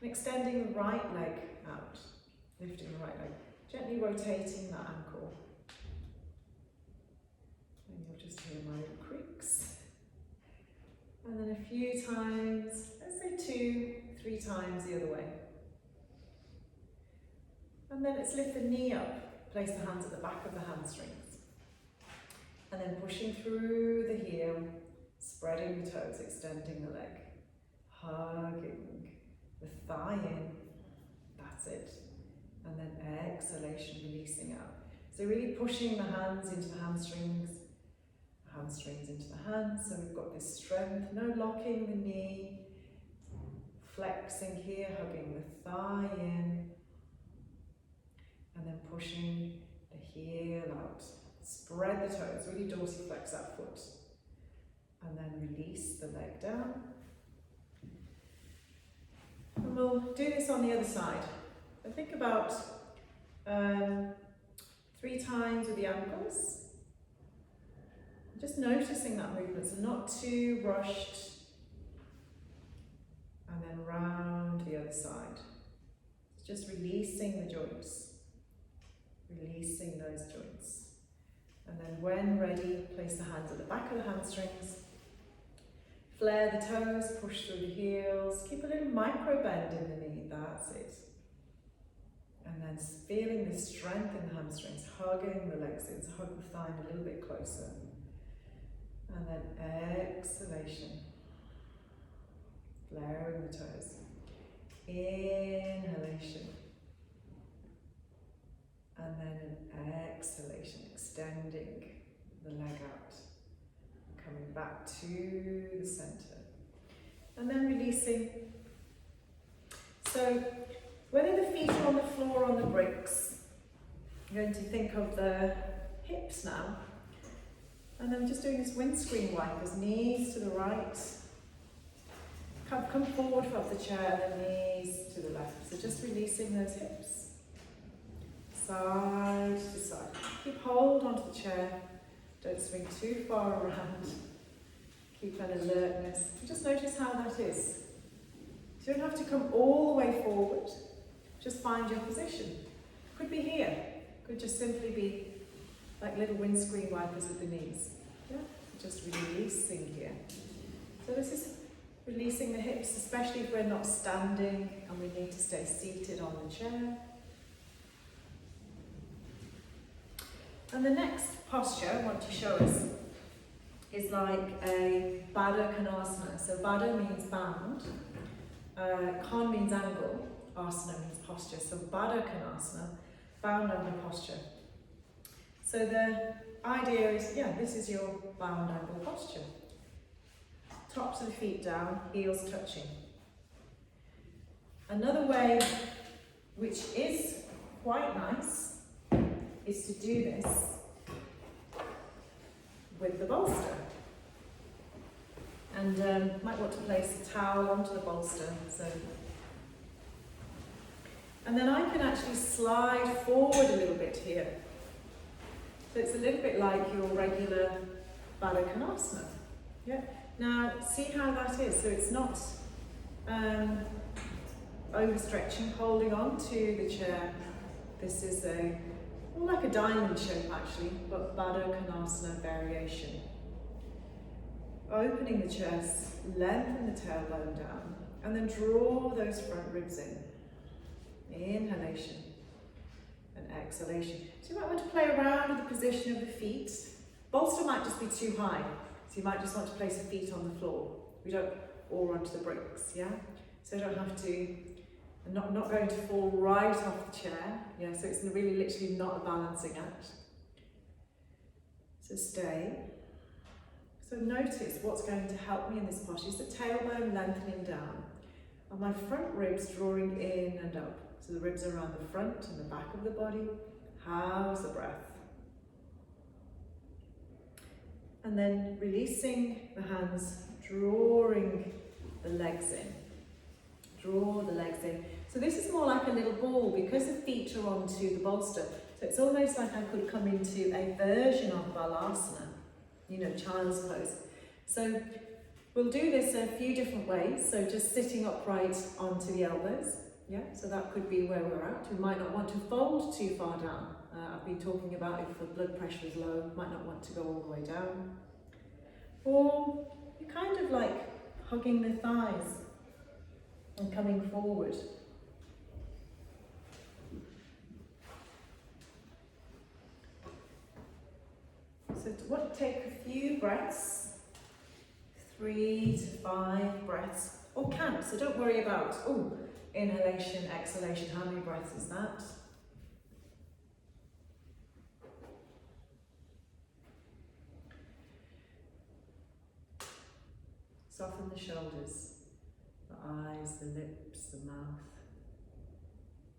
And extending the right leg out, lifting the right leg, gently rotating that ankle. And you'll just hear my little creaks. And then a few times, let's say 2, 3 times the other way. And then let's lift the knee up, place the hands at the back of the hamstrings. And then pushing through the heel, spreading the toes, extending the leg, hugging the thigh in, that's it. And then exhalation, releasing out. So really pushing the hands into the hamstrings into the hands, so we've got this strength, no locking the knee, flexing here, hugging the thigh in, and then pushing the heel out. Spread the toes, really dorsiflex that foot, and then release the leg down. And we'll do this on the other side. So think about 3 times with the ankles. Just noticing that movement, so not too rushed. And then round the other side. Just releasing the joints. Releasing those joints. And then when ready, place the hands at the back of the hamstrings. Flare the toes, push through the heels. Keep a little micro bend in the knee, that's it. And then feeling the strength in the hamstrings, hugging the legs in, so hug the thigh a little bit closer. And then exhalation, flaring the toes. Inhalation. And then an exhalation, extending the leg out. Coming back to the center. And then releasing. So, whether the feet are on the floor or on the bricks, I'm going to think of the hips now. And then just doing this windscreen wipers, knees to the right. Come forward off the chair, the knees to the left. So just releasing those hips. Side to side. Keep hold onto the chair. Don't swing too far around. Keep an alertness. Just notice how that is. So you don't have to come all the way forward. Just find your position. Could be here. Could just simply be like little windscreen wipers at the knees. Yeah? Just releasing here. So this is releasing the hips, especially if we're not standing and we need to stay seated on the chair. And the next posture I want to show us is like a Baddha Konasana. So Baddha means bound, Kon means angle, Asana means posture. So Baddha Konasana, bound angle posture. So the idea is, this is your bound angle posture. Tops of the feet down, heels touching. Another way, which is quite nice, is to do this with the bolster. And might want to place a towel onto the bolster. And then I can actually slide forward a little bit here. So it's a little bit like your regular Baddha Konasana. Yeah. Now, see how that is. So it's not overstretching, holding on to the chair. This is more like a diamond shape actually, but Baddha Konasana variation. Opening the chest, lengthen the tailbone down, and then draw those front ribs in. Inhalation and exhalation. So you might want to play around with the position of the feet. Bolster might just be too high, so you might just want to place the feet on the floor. Or onto the bricks, yeah? So you don't have to, I'm not going to fall right off the chair, yeah? So it's really literally not a balancing act. So stay. So notice what's going to help me in this posture is the tailbone lengthening down, and my front ribs drawing in and up. So the ribs are around the front and the back of the body. House the breath. And then releasing the hands, drawing the legs in. Draw the legs in. So this is more like a little ball because the feet are onto the bolster. So it's almost like I could come into a version of Balasana, child's pose. So We'll do this a few different ways, so just sitting upright onto the elbows, yeah, so that could be where we're at. We might not want to fold too far down. I've been talking about if the blood pressure is low, might not want to go all the way down. Or you're kind of like hugging the thighs and coming forward. So take a few breaths. 3 to 5 breaths, or count, so don't worry about, inhalation, exhalation, how many breaths is that? Soften the shoulders, the eyes, the lips, the mouth.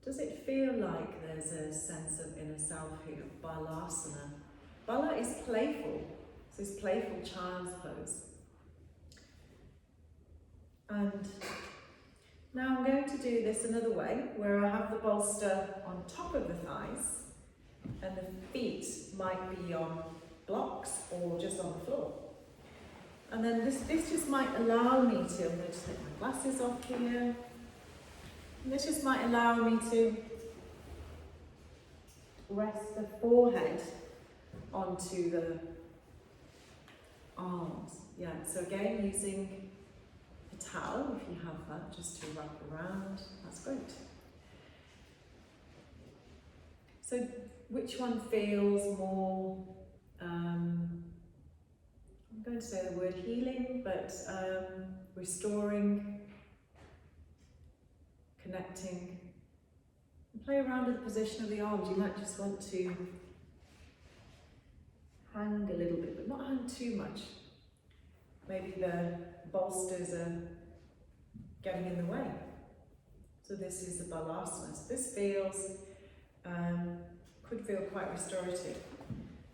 Does it feel like there's a sense of inner self here, balasana? Bala is playful, so it's playful child's pose. And now I'm going to do this another way, where I have the bolster on top of the thighs, and the feet might be on blocks or just on the floor. And then this just might allow me to, I'm going to take my glasses off here, and this just might allow me to rest the forehead onto the arms. Yeah, so again, using towel, if you have that, just to wrap around, that's great. So which one feels more, I'm going to say the word healing, but restoring, connecting, and play around with the position of the arms. You might just want to hang a little bit, but not hang too much. Maybe the bolsters are getting in the way. So this is the balasana. So this feels, could feel quite restorative.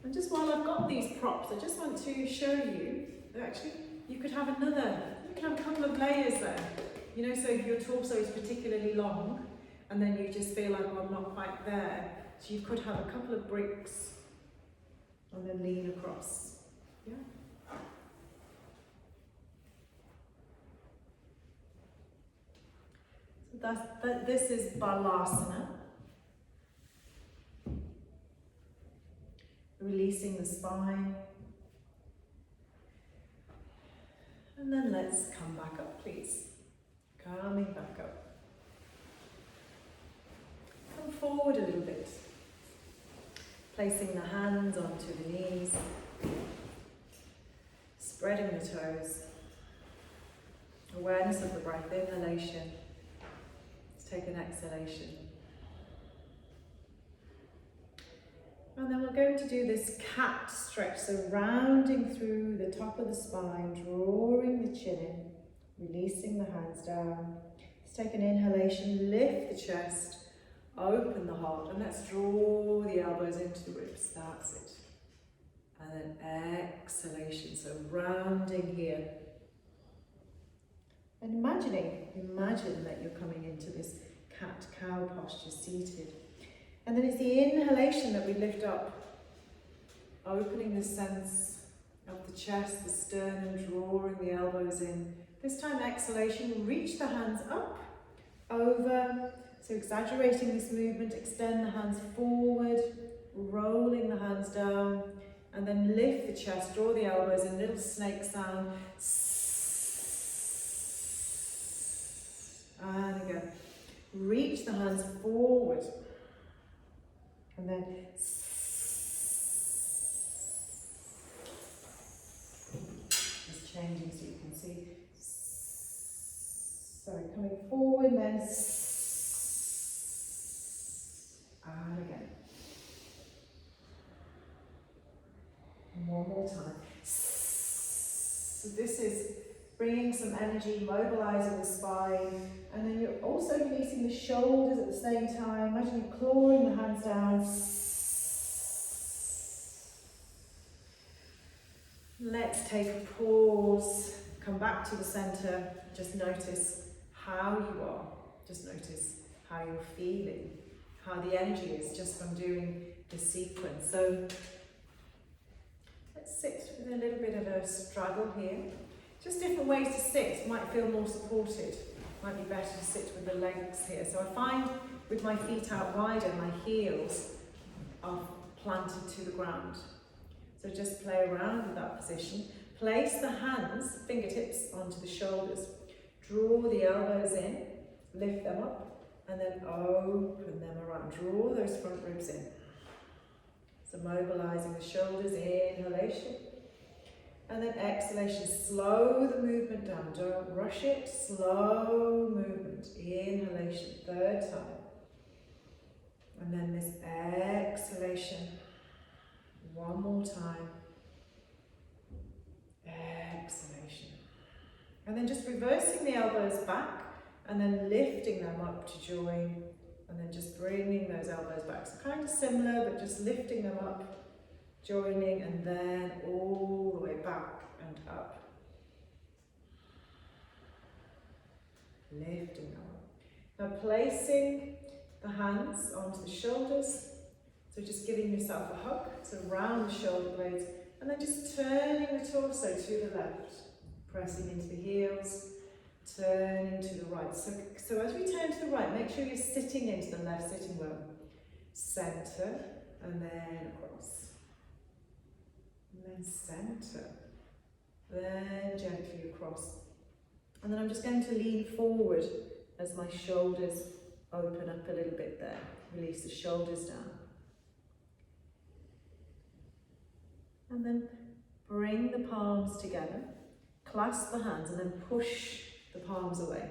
And just while I've got these props, I just want to show you that actually you could have you can have a couple of layers there. You know, so if your torso is particularly long, and then you just feel like, well, I'm not quite there, so you could have a couple of bricks and then lean across. Yeah. This is balasana. Releasing the spine. And then let's come back up, please. Coming back up. Come forward a little bit. Placing the hands onto the knees. Spreading the toes. Awareness of the breath, inhalation. Take an exhalation. And then we're going to do this cat stretch, so rounding through the top of the spine, drawing the chin in, releasing the hands down. Let's take an inhalation, lift the chest, open the heart, and let's draw the elbows into the ribs. That's it. And then exhalation, so rounding here. And imagine that you're coming into this cat-cow posture, seated. And then it's the inhalation that we lift up, opening the sense of the chest, the sternum, drawing the elbows in. This time exhalation, reach the hands up, over, so exaggerating this movement, extend the hands forward, rolling the hands down, and then lift the chest, draw the elbows in, little snake sound. And again, reach the hands forward, and then just changing so you can see. Sorry, coming forward, then and again. One more time. So this is bringing some energy, mobilizing the spine, and then you're also releasing the shoulders at the same time. Imagine you're clawing the hands down. Let's take a pause, come back to the center, just notice how you are, just notice how you're feeling, how the energy is just from doing the sequence. So let's sit with a little bit of a struggle here. Just different ways to sit might feel more supported. Might be better to sit with the legs here. So I find with my feet out wider, my heels are planted to the ground. So just play around with that position. Place the hands, fingertips onto the shoulders. Draw the elbows in, lift them up, and then open them around. Draw those front ribs in. So mobilizing the shoulders, inhalation. And then exhalation, slow the movement down. Don't rush it, slow movement. Inhalation, third time. And then this exhalation. One more time. Exhalation. And then just reversing the elbows back and then lifting them up to join. And then just bringing those elbows back. So kind of similar, but just lifting them up, joining, and then all the way back and up. Lifting them up. Now placing the hands onto the shoulders. So just giving yourself a hug, so round the shoulder blades, and then just turning the torso to the left, pressing into the heels, turning to the right. So as we turn to the right, make sure you're sitting into the left sitting bone. Center, and then across. And then center. Then gently across. And then I'm just going to lean forward as my shoulders open up a little bit there. Release the shoulders down. And then bring the palms together, clasp the hands, and then push the palms away.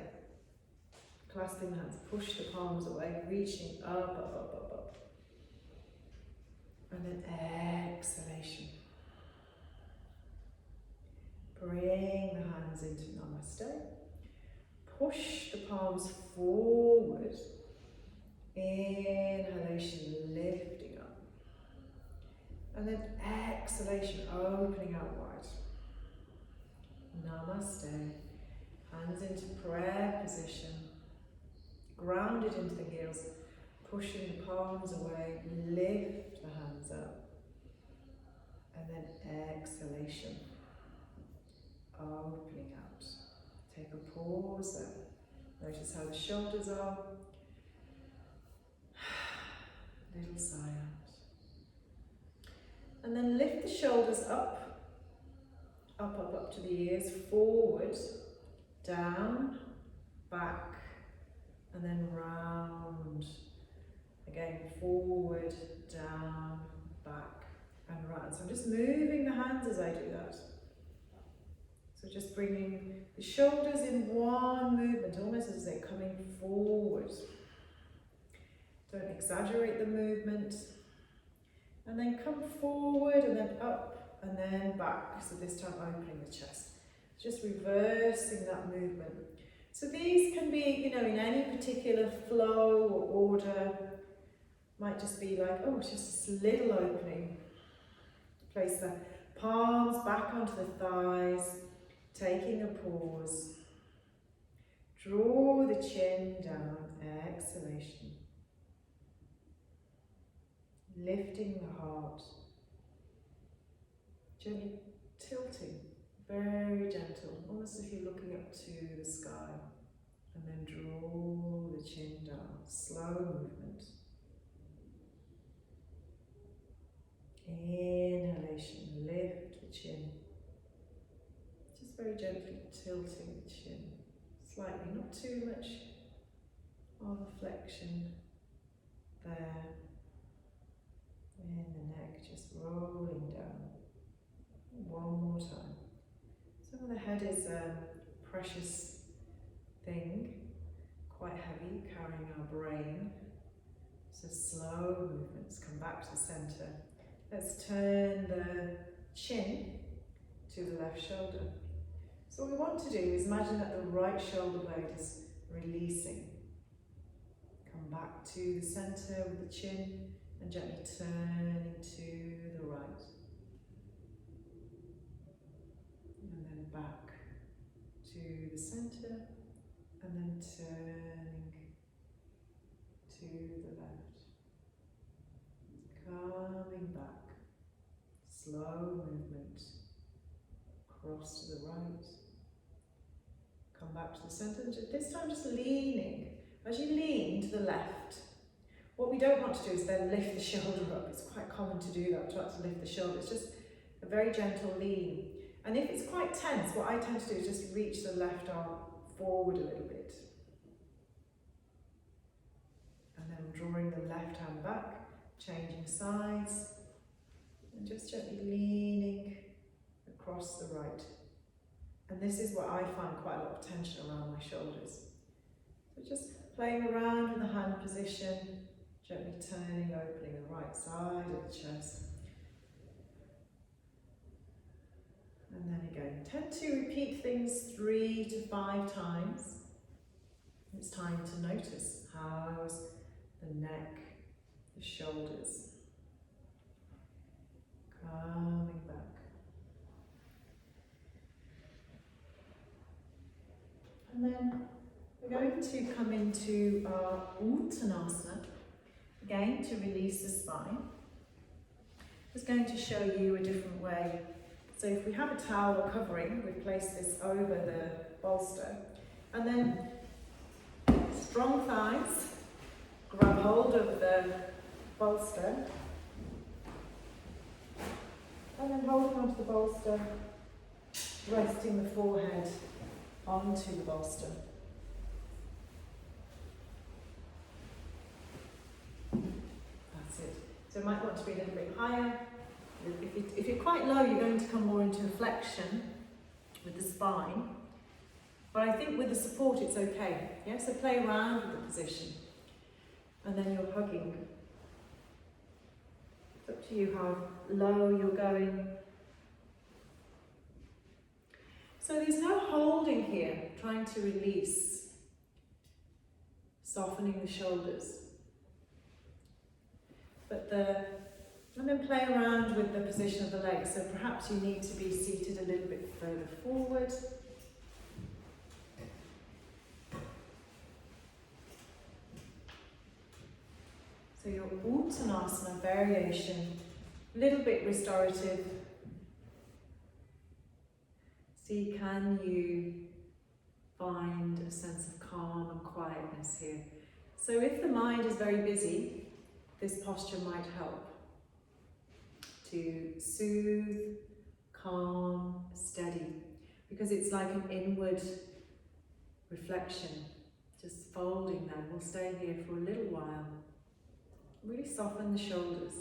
Clasping the hands, push the palms away, reaching up, up, up, up, up. And then exhalation. Bring the hands into Namaste. Push the palms forward. Inhalation, lifting up. And then exhalation, opening out wide. Namaste. Hands into prayer position. Grounded into the heels. Pushing the palms away. Lift the hands up. And then exhalation. Opening out. Take a pause there. Notice how the shoulders are. Little sigh out. And then lift the shoulders up, up, up, up to the ears, forward, down, back, and then round. Again, forward, down, back, and round. So I'm just moving the hands as I do that. So just bringing the shoulders in one movement, almost as they're coming forward. Don't exaggerate the movement. And then come forward and then up and then back. So this time opening the chest. Just reversing that movement. So these can be, in any particular flow or order. Might just be like, it's just this little opening. Place the palms back onto the thighs. Taking a pause. Draw the chin down. Exhalation. Lifting the heart, gently tilting, very gentle, almost as if you're looking up to the sky, and then draw the chin down, slow movement. Inhalation, lift the chin, just very gently tilting the chin, slightly, not too much of a flexion there. In the neck, just rolling down. One more time. Some of the head is a precious thing, quite heavy, carrying our brain. So slow movements, come back to the center. Let's turn the chin to the left shoulder. So what we want to do is imagine that the right shoulder blade is releasing. Come back to the center with the chin. And gently turning to the right. And then back to the center. And then turning to the left. Coming back. Slow movement. Cross to the right. back to the centre, and this time just leaning. As you lean to the left, what we don't want to do is then lift the shoulder up. It's quite common to do that, to lift the shoulder. It's just a very gentle lean. And if it's quite tense, what I tend to do is just reach the left arm forward a little bit. And then I'm drawing the left hand back, changing sides, and just gently leaning across the right. And this is what I find quite a lot of tension around my shoulders. So just playing around with the hand position, gently turning, opening the right side of the chest. And then again, tend to repeat things 3 to 5 times. It's time to notice how's the neck, the shoulders. Coming back. And then we're going to come into our Uttanasana, again to release the spine. I'm just going to show you a different way. So if we have a towel or covering, we place this over the bolster, and then strong thighs, grab hold of the bolster, and then holding onto the bolster, resting the forehead onto the bolster. That's it. So it might want to be a little bit higher. If you're quite low, you're going to come more into flexion with the spine. But I think with the support, it's okay. Yeah, so play around with the position. And then you're hugging. It's up to you how low you're going. So there's no holding here, trying to release, softening the shoulders. And then play around with the position of the legs. So perhaps you need to be seated a little bit further forward. So your Uttanasana variation, a little bit restorative. See, can you find a sense of calm and quietness here? So if the mind is very busy, this posture might help to soothe, calm, steady, because it's like an inward reflection, just folding there. We'll stay here for a little while. Really soften the shoulders,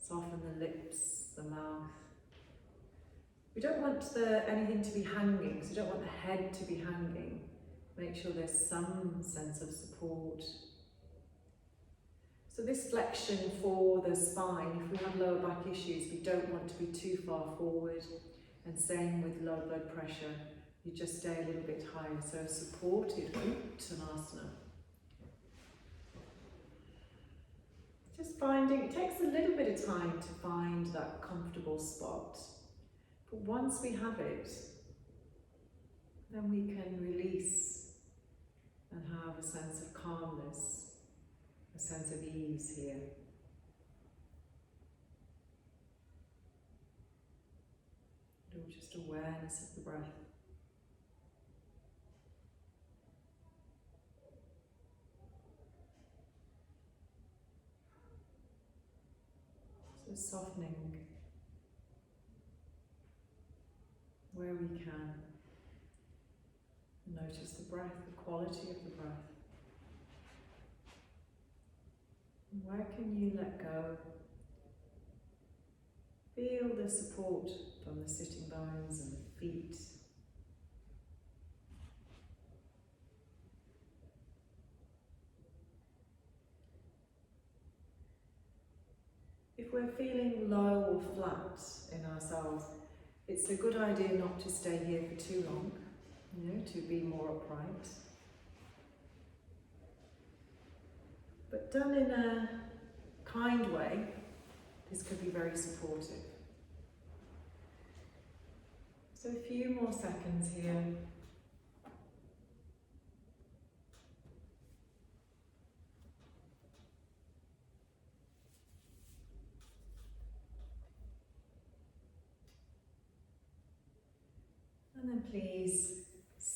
soften the lips, the mouth. We don't want anything to be hanging, so we don't want the head to be hanging. Make sure there's some sense of support. So this flexion for the spine, if we have lower back issues, we don't want to be too far forward. And same with low blood pressure, you just stay a little bit higher. So supported Uttanasana. Just finding, it takes a little bit of time to find that comfortable spot. But once we have it, then we can release and have a sense of calmness. A sense of ease here. And just awareness of the breath. So softening where we can. Notice the breath, the quality of the breath. Where can you let go? Feel the support from the sitting bones and the feet. If we're feeling low or flat in ourselves, it's a good idea not to stay here for too long, to be more upright. But done in a kind way, this could be very supportive. So a few more seconds here. And then please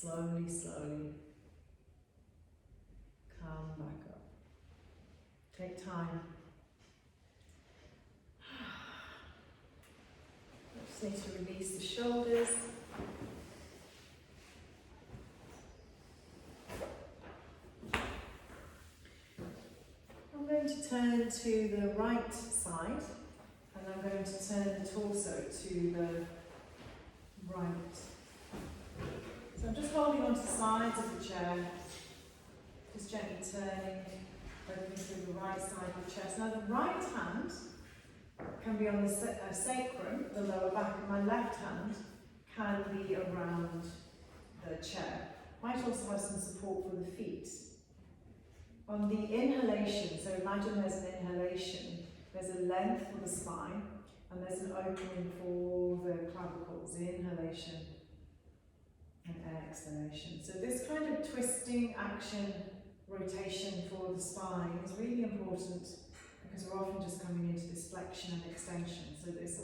Slowly, slowly come back up. Take time. Just need to release the shoulders. I'm going to turn to the right side, and I'm going to turn the torso to the right. So I'm just holding onto the sides of the chair, just gently turning, opening through the right side of the chest. Now the right hand can be on the sacrum, the lower back, and my left hand can be around the chair. Might also have some support for the feet. On the inhalation, so imagine there's an inhalation, there's a length for the spine, and there's an opening for the clavicles, the inhalation and exhalation. So this kind of twisting action, rotation for the spine is really important, because we're often just coming into this flexion and extension. So this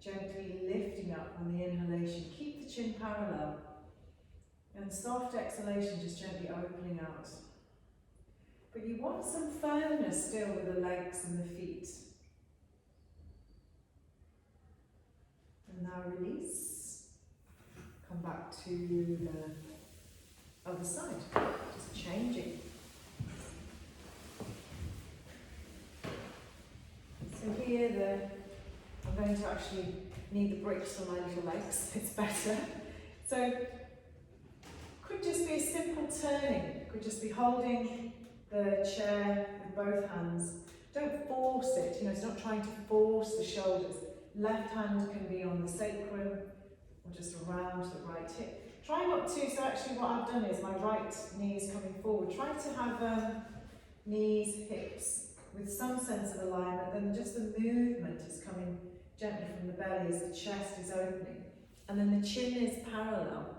gently lifting up on the inhalation, keep the chin parallel, and soft exhalation, just gently opening out. But you want some firmness still with the legs and the feet. And now release. Come back to the other side. Just changing. So here I'm going to actually need the bricks for my little legs. It's better. So could just be a simple turning. Could just be holding the chair with both hands. Don't force it, it's not trying to force the shoulders. Left hand can be on the sacrum or just around the right hip. Try not to, so actually what I've done is my right knee is coming forward. Try to have knees, hips with some sense of alignment, then just the movement is coming gently from the belly as the chest is opening. And then the chin is parallel.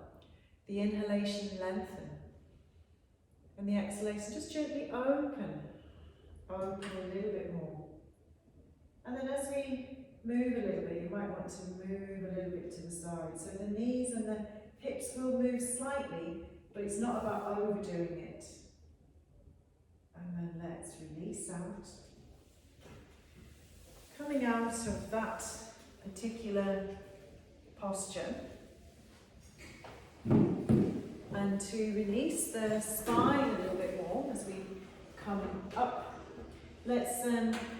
The inhalation lengthen. And the exhalation, just gently open a little bit more. And then as we move a little bit, you might want to move a little bit to the side. So the knees and the hips will move slightly, but it's not about overdoing it. And then let's release out. Coming out of that particular posture, and to release the spine a little bit more as we come up. Let's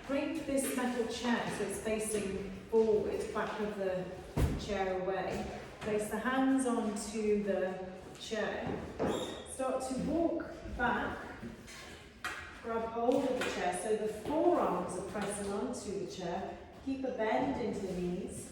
bring this metal chair so it's facing forward, back of the chair away. Place the hands onto the chair. Start to walk back. Grab hold of the chair so the forearms are pressing onto the chair. Keep a bend into the knees.